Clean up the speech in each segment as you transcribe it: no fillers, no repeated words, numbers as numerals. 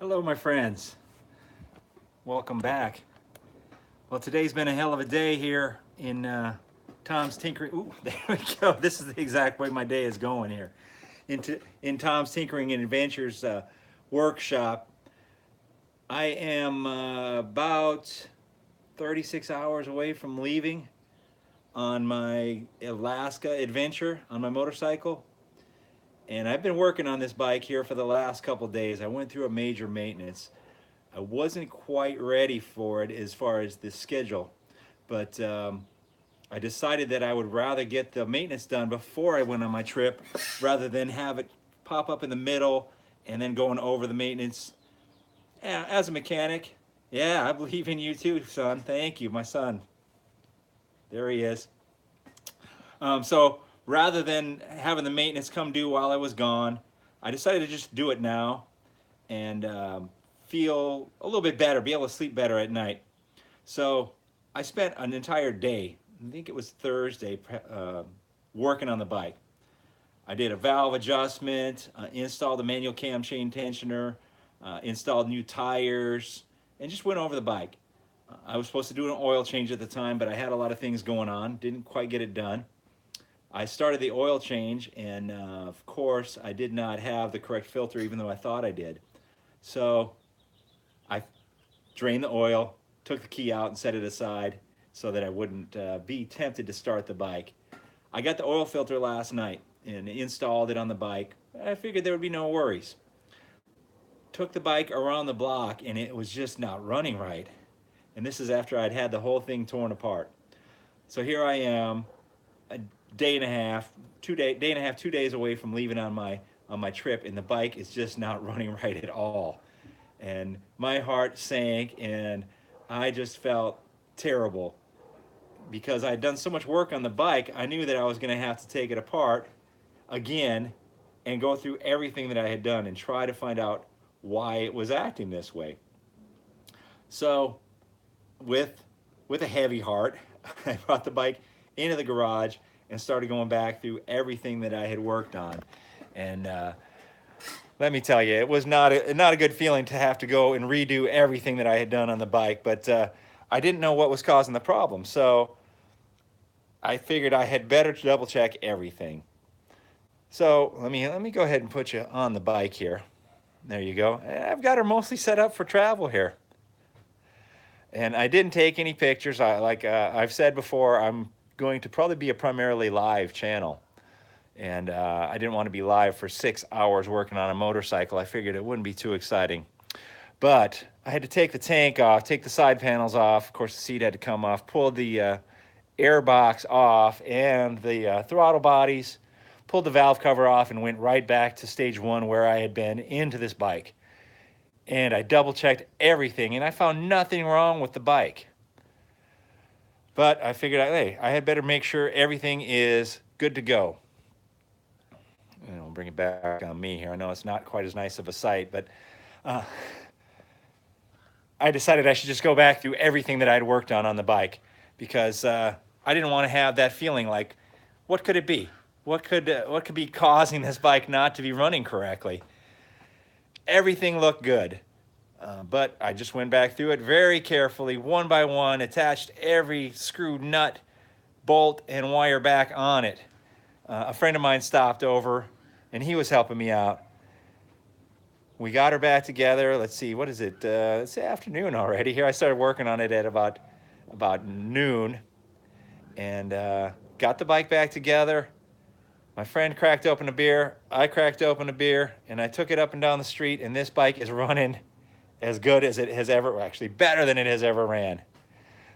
Hello, my friends. Welcome back. Well, today's been a hell of a day here in Tom's Tinkering. Ooh, there we go. This is the exact way my day is going here. In Tom's Tinkering and Adventures workshop, I am about 36 hours away from leaving on my Alaska adventure on my motorcycle. And I've been working on this bike here for the last couple days. I went through a major maintenance. I wasn't quite ready for it as far as the schedule, but I decided that I would rather get the maintenance done before I went on my trip rather than have it pop up in the middle and then going over the maintenance. Yeah, as a mechanic, yeah, I believe in you too, son. Thank you, my son. There he is. So rather than having the maintenance come due while I was gone, I decided to just do it now and feel a little bit better, be able to sleep better at night. So I spent an entire day, I think it was Thursday, working on the bike. I did a valve adjustment, installed a manual cam chain tensioner, installed new tires, and just went over the bike. I was supposed to do an oil change at the time, but I had a lot of things going on, didn't quite get it done. I started the oil change, and of course, I did not have the correct filter, even though I thought I did. So I drained the oil, took the key out, and set it aside so that I wouldn't be tempted to start the bike. I got the oil filter last night and installed it on the bike. I figured there would be no worries. Took the bike around the block, and it was just not running right. And this is after I'd had the whole thing torn apart. So here I am, a day and a half, 2 days away from leaving on my trip, and the bike is just not running right at all. And my heart sank, and I just felt terrible because I'd done so much work on the bike. I knew that I was going to have to take it apart again and go through everything that I had done and try to find out why it was acting this way. So with with a heavy heart, I brought the bike into the garage and started going back through everything that I had worked on. And let me tell you, it was not a good feeling to have to go and redo everything that I had done on the bike. But I didn't know what was causing the problem, so I figured I had better double check everything. So let me go ahead and put you on the bike here. There you go. I've got her mostly set up for travel here. And I didn't take any pictures. Like I've said before, I'm going to probably be a primarily live channel. And I didn't want to be live for 6 hours working on a motorcycle. I figured it wouldn't be too exciting. But I had to take the tank off, take the side panels off. Of course, the seat had to come off, pull the air box off and the throttle bodies, pulled the valve cover off, and went right back to stage one where I had been into this bike. And I double checked everything, and I found nothing wrong with the bike. But I figured, hey, I had better make sure everything is good to go. And I'll bring it back on me here. I know it's not quite as nice of a sight, but uh, I decided I should just go back through everything that I'd worked on the bike because I didn't want to have that feeling like, what could it be? What could be causing this bike not to be running correctly? Everything looked good. But I just went back through it very carefully, one by one, attached every screw, nut, bolt, and wire back on it. A friend of mine stopped over, and he was helping me out. We got her back together. Let's see, what is it? It's afternoon already. Here I started working on it at about noon, and got the bike back together. My friend cracked open a beer. I cracked open a beer, and I took it up and down the street, and this bike is running as good as it has ever, actually better than it has ever ran.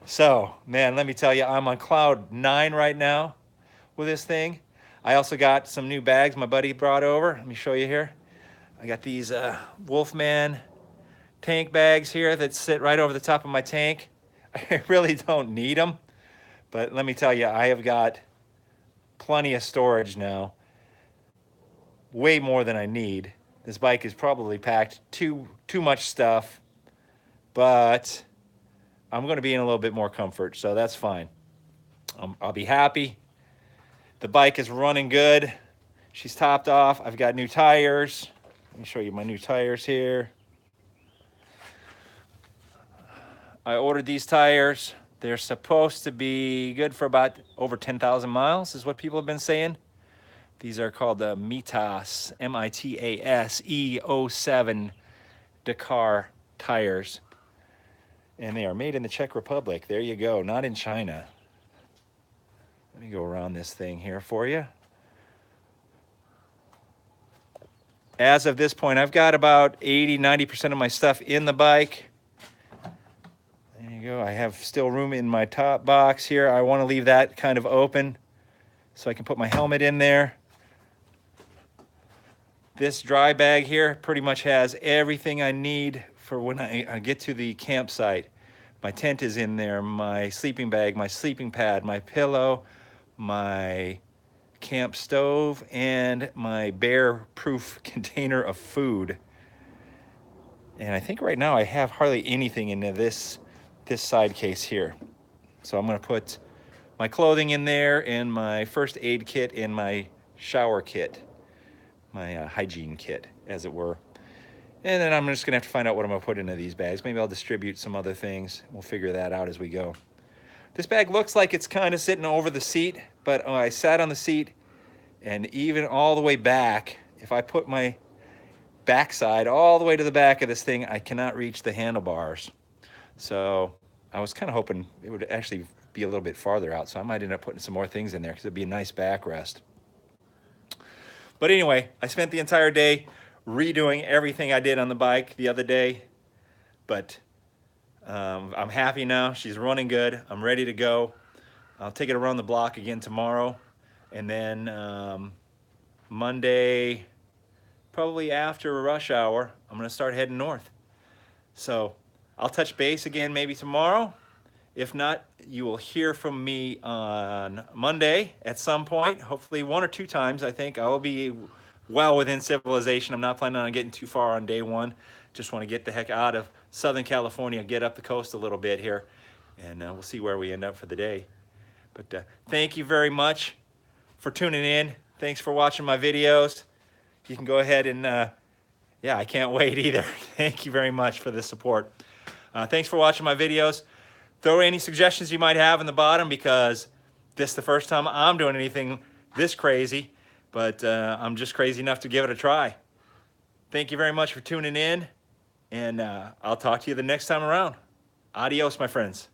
So, man, let me tell you, I'm on cloud 9 right now with this thing. I also got some new bags my buddy brought over. Let me show you here. I got these Wolfman tank bags here that sit right over the top of my tank. I really don't need them, but let me tell you, I have got plenty of storage now. Way more than I need. This bike is probably packed too much stuff, but I'm going to be in a little bit more comfort, so that's fine. I'll be happy. The bike is running good. She's topped off. I've got new tires. Let me show you my new tires here. I ordered these tires. They're supposed to be good for about over 10,000 miles is what people have been saying. These are called the Mitas, M-I-T-A-S E07 Dakar tires. And they are made in the Czech Republic. There you go, not in China. Let me go around this thing here for you. As of this point, I've got about 80-90% of my stuff in the bike. There you go. I have still room in my top box here. I want to leave that kind of open so I can put my helmet in there. This dry bag here pretty much has everything I need for when I get to the campsite. My tent is in there, my sleeping bag, my sleeping pad, my pillow, my camp stove, and my bear-proof container of food. And I think right now I have hardly anything in this side case here. So I'm gonna put my clothing in there and my first aid kit and my shower kit, my hygiene kit, as it were. And then I'm just gonna have to find out what I'm gonna put into these bags. Maybe I'll distribute some other things. We'll figure that out as we go. This bag looks like it's kind of sitting over the seat, but I sat on the seat, and even all the way back, if I put my backside all the way to the back of this thing, I cannot reach the handlebars. So I was kind of hoping it would actually be a little bit farther out, so I might end up putting some more things in there because it'd be a nice backrest. But anyway, I spent the entire day redoing everything I did on the bike the other day, but I'm happy now. She's running good. I'm ready to go. I'll take it around the block again tomorrow, and then Monday, probably after rush hour, I'm gonna start heading north. So I'll touch base again maybe tomorrow. If not, you will hear from me on Monday at some point, hopefully 1 or 2 times. I think I will be well within civilization. I'm not planning on getting too far on day one. Just want to get the heck out of Southern California, get up the coast a little bit here, and we'll see where we end up for the day. But thank you very much for tuning in. Thanks for watching my videos. You can go ahead and, yeah, I can't wait either. Thank you very much for the support. Thanks for watching my videos. Throw any suggestions you might have in the bottom, because this is the first time I'm doing anything this crazy, but I'm just crazy enough to give it a try. Thank you very much for tuning in, and I'll talk to you the next time around. Adios, my friends.